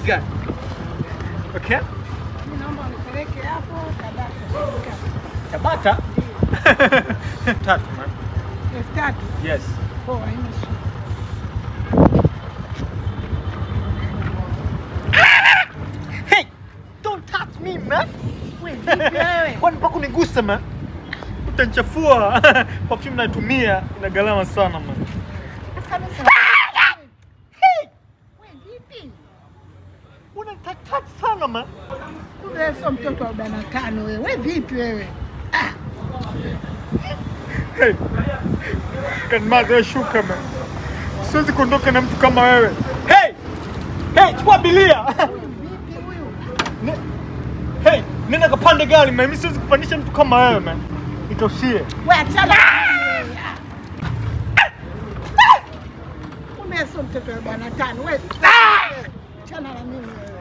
gani? Okay? Mimi naomba unipeleke hapo Tabata. Tatu man. Tatu. Yes. Oh, haina shida. Hey, don't touch me man. Wewe vipi wewe? Kwani mpaka unigusa man? Utanichafua. Perfume natumia ina gharama sana man. Wewe vipi? Unataka sana man. Wewe sio mtoto wa 45 wewe. Wewe vipi wewe? Hey. Kanmaza shuka man. Siwezi kuondoka na mtu kama wewe. Hey! Hey, chukua bilia. Vipi huyu? Hey, nenda kapande gari man. Mimi siwezi kupandisha mtu kama wewe man. Nitoshie. Wewe achana. Wewe sio mtoto wa 45 wewe. Achana na mimi wewe.